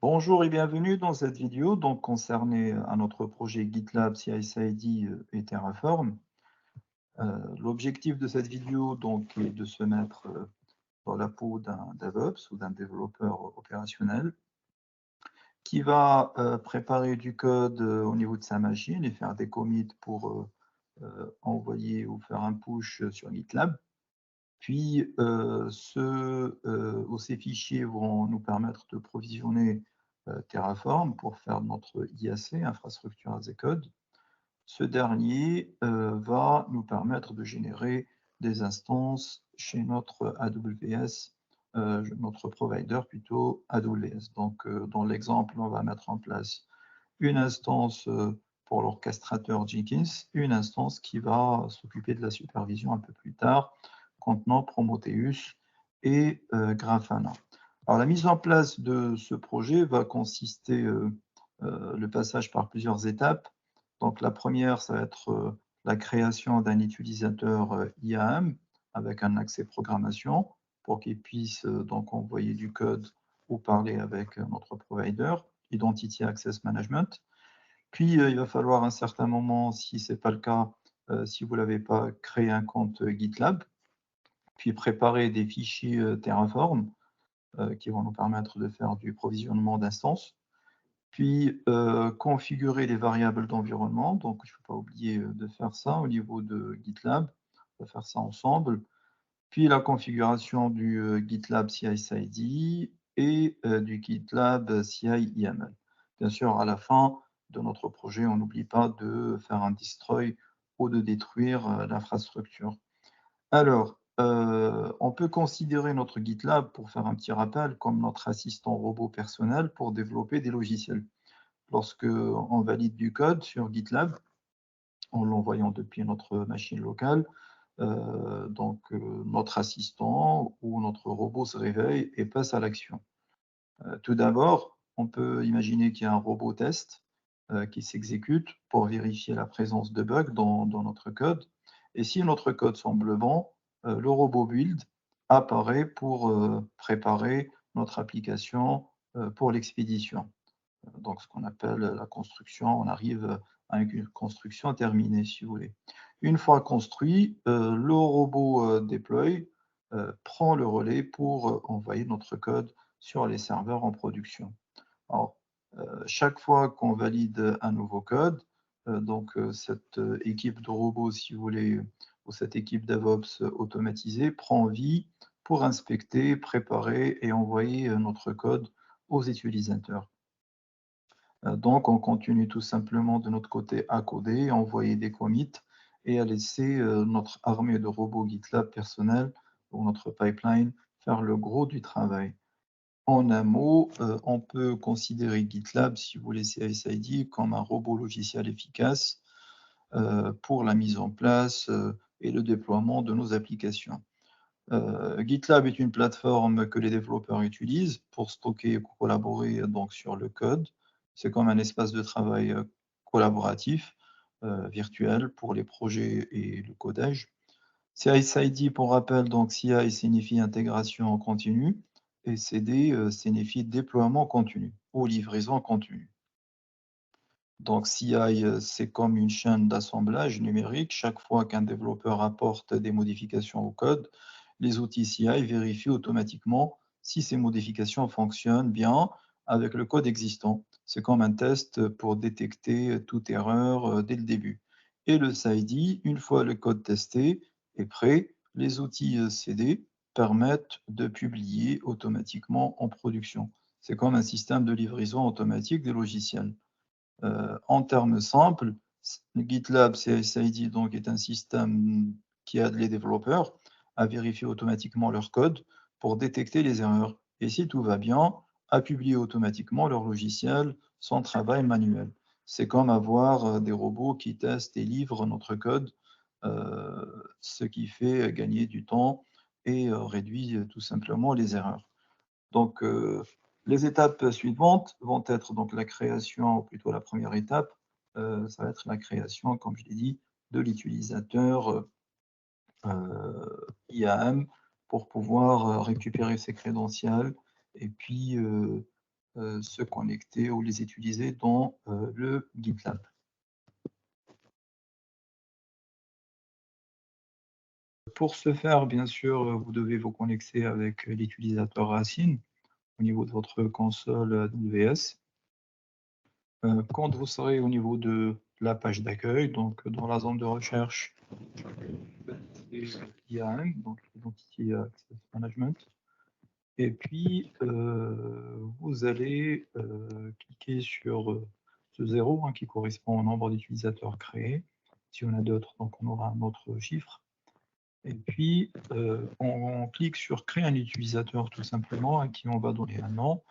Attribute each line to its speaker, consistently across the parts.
Speaker 1: Bonjour et bienvenue dans cette vidéo concernée à notre projet GitLab CI/CD et Terraform. L'objectif de cette vidéo est de se mettre dans la peau d'un DevOps ou d'un développeur opérationnel qui va préparer du code au niveau de sa machine et faire des commits pour envoyer ou faire un push sur GitLab. Puis ces fichiers vont nous permettre de provisionner Terraform pour faire notre IAC, infrastructure as a code. Ce dernier va nous permettre de générer des instances chez notre AWS, notre provider plutôt AWS. Donc, dans l'exemple, on va mettre en place une instance pour l'orchestrateur Jenkins, une instance qui va s'occuper de la supervision un peu plus tard, contenant Prometheus et Grafana. Alors, la mise en place de ce projet va consister le passage par plusieurs étapes. Donc, la première, ça va être la création d'un utilisateur IAM avec un accès programmation pour qu'il puisse donc envoyer du code ou parler avec notre provider, Identity Access Management. Puis, il va falloir à un certain moment, si ce n'est pas le cas, si vous ne l'avez pas, créer un compte GitLab, puis préparer des fichiers Terraform qui vont nous permettre de faire du provisionnement d'instances, puis configurer les variables d'environnement. Donc, il ne faut pas oublier de faire ça au niveau de GitLab. On va faire ça ensemble. Puis la configuration du GitLab CI/CD et du GitLab CI/YAML. Bien sûr, à la fin de notre projet, on n'oublie pas de faire un destroy ou de détruire l'infrastructure. Alors, on peut considérer notre GitLab, pour faire un petit rappel, comme notre assistant robot personnel pour développer des logiciels. Lorsque on valide du code sur GitLab, en l'envoyant depuis notre machine locale, notre assistant ou notre robot se réveille et passe à l'action. Tout d'abord, on peut imaginer qu'il y a un robot test qui s'exécute pour vérifier la présence de bugs dans notre code. Et si notre code semble bon, le robot build apparaît pour préparer notre application pour l'expédition. Donc, ce qu'on appelle la construction, on arrive à une construction terminée, si vous voulez. Une fois construit, le robot deploy prend le relais pour envoyer notre code sur les serveurs en production. Alors, chaque fois qu'on valide un nouveau code, cette équipe de robots, si vous voulez, ou cette équipe DevOps automatisée prend vie pour inspecter, préparer et envoyer notre code aux utilisateurs. Donc, on continue tout simplement de notre côté à coder, à envoyer des commits et à laisser notre armée de robots GitLab personnels ou notre pipeline faire le gros du travail. En un mot, on peut considérer GitLab, si vous voulez CI/CD, comme un robot logiciel efficace pour la mise en place et le déploiement de nos applications. GitLab est une plateforme que les développeurs utilisent pour stocker et collaborer donc, sur le code. C'est comme un espace de travail collaboratif, virtuel pour les projets et le codage. CI/CD, pour rappel, donc CI signifie intégration en continu et CD signifie déploiement continu ou livraison continue. Donc CI, c'est comme une chaîne d'assemblage numérique. Chaque fois qu'un développeur apporte des modifications au code, les outils CI vérifient automatiquement si ces modifications fonctionnent bien avec le code existant. C'est comme un test pour détecter toute erreur dès le début. Et le CD, une fois le code testé et prêt, les outils CD permettent de publier automatiquement en production. C'est comme un système de livraison automatique des logiciels. En termes simples, GitLab CI/CD donc, est un système qui aide les développeurs à vérifier automatiquement leur code pour détecter les erreurs. Et si tout va bien, à publier automatiquement leur logiciel sans travail manuel. C'est comme avoir des robots qui testent et livrent notre code, ce qui fait gagner du temps et réduit tout simplement les erreurs. Donc, les étapes suivantes vont être donc la création, ou plutôt la première étape, ça va être la création, comme je l'ai dit, de l'utilisateur IAM pour pouvoir récupérer ses crédentials et puis se connecter ou les utiliser dans le GitLab. Pour ce faire, bien sûr, vous devez vous connecter avec l'utilisateur Racine au niveau de votre console AWS. Quand vous serez au niveau de la page d'accueil, donc dans la zone de recherche, IAM, donc Identity Access Management, et puis vous allez cliquer sur ce 0 qui correspond au nombre d'utilisateurs créés. Si on a d'autres, donc on aura un autre chiffre. Et puis, on clique sur créer un utilisateur tout simplement à qui on va donner un nom.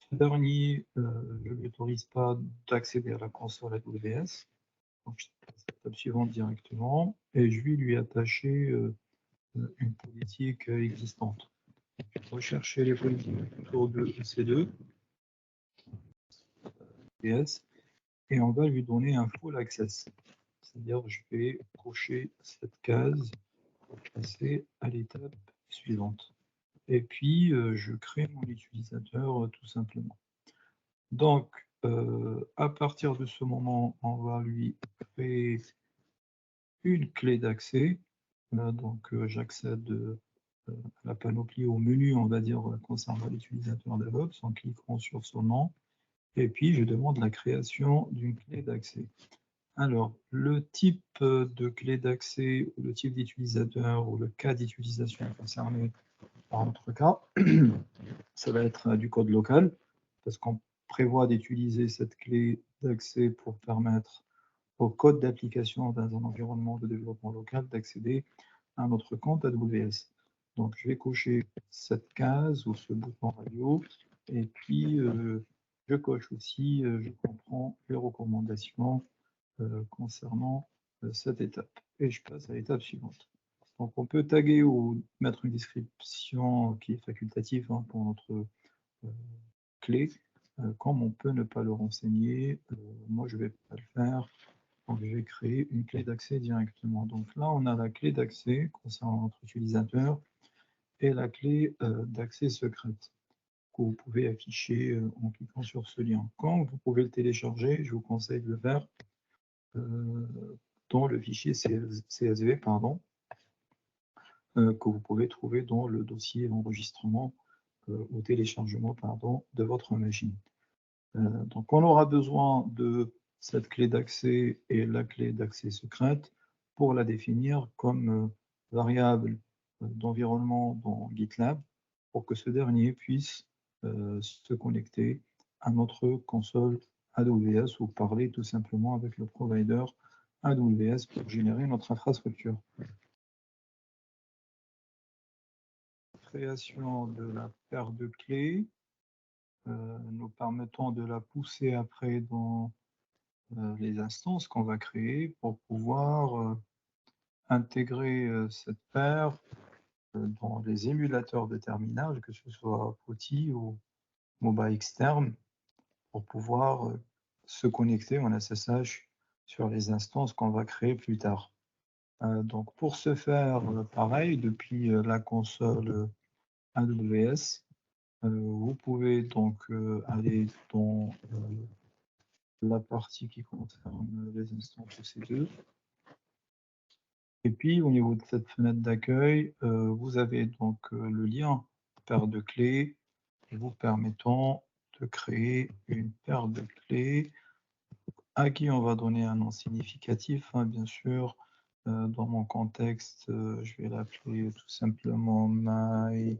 Speaker 1: Ce dernier, je ne lui autorise pas d'accéder à la console AWS. Donc, je passe à l'étape suivante directement et je vais lui attacher une politique existante. Je vais rechercher les politiques autour de EC2 et on va lui donner un full access. C'est-à-dire, je vais cocher cette case pour passer à l'étape suivante. Et puis, je crée mon utilisateur tout simplement. Donc, à partir de ce moment, on va lui créer une clé d'accès. Donc, j'accède à la panoplie, au menu, on va dire, concernant l'utilisateur DevOps, en cliquant sur son nom. Et puis, je demande la création d'une clé d'accès. Alors, le type de clé d'accès, ou le type d'utilisateur, ou le cas d'utilisation concerné par notre cas, ça va être du code local, parce qu'on prévoit d'utiliser cette clé d'accès pour permettre au code d'application dans un environnement de développement local d'accéder à notre compte AWS. Donc, je vais cocher cette case ou ce bouton radio, et puis je coche aussi, je comprends les recommandations concernant cette étape. Et je passe à l'étape suivante. Donc, on peut taguer ou mettre une description qui est facultative pour notre clé, comme on peut ne pas le renseigner. Moi, je ne vais pas le faire. Donc, je vais créer une clé d'accès directement. Donc là, on a la clé d'accès concernant notre utilisateur et la clé d'accès secrète que vous pouvez afficher en cliquant sur ce lien. Quand vous pouvez le télécharger, je vous conseille de le faire dans le fichier CSV, que vous pouvez trouver dans le dossier d'enregistrement au téléchargement de votre machine. Donc, on aura besoin de cette clé d'accès et la clé d'accès secrète pour la définir comme variable d'environnement dans GitLab pour que ce dernier puisse se connecter à notre console AWS ou parler tout simplement avec le provider AWS pour générer notre infrastructure. Création de la paire de clés, nous permettant de la pousser après dans les instances qu'on va créer pour pouvoir intégrer cette paire dans les émulateurs de terminal, que ce soit POTI ou MOBA externe, pour pouvoir se connecter en SSH sur les instances qu'on va créer plus tard. Donc pour ce faire, pareil, depuis la console AWS, vous pouvez donc aller dans la partie qui concerne les instances EC2. Et puis, au niveau de cette fenêtre d'accueil, vous avez donc le lien paire de clés vous permettant de créer une paire de clés à qui on va donner un nom significatif, bien sûr. Dans mon contexte, je vais l'appeler tout simplement my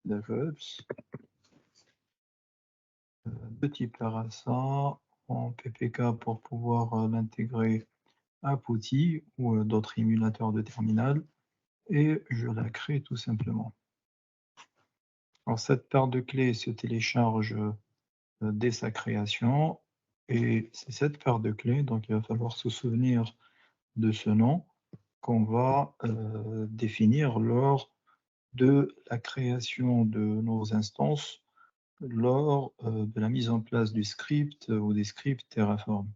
Speaker 1: DevOps. De type RSA en PPK pour pouvoir l'intégrer à POTI ou d'autres émulateurs de terminal et je la crée tout simplement. Alors cette paire de clés se télécharge dès sa création et c'est cette paire de clés, donc il va falloir se souvenir de ce nom qu'on va définir lors de la création de nos instances lors de la mise en place du script ou des scripts Terraform.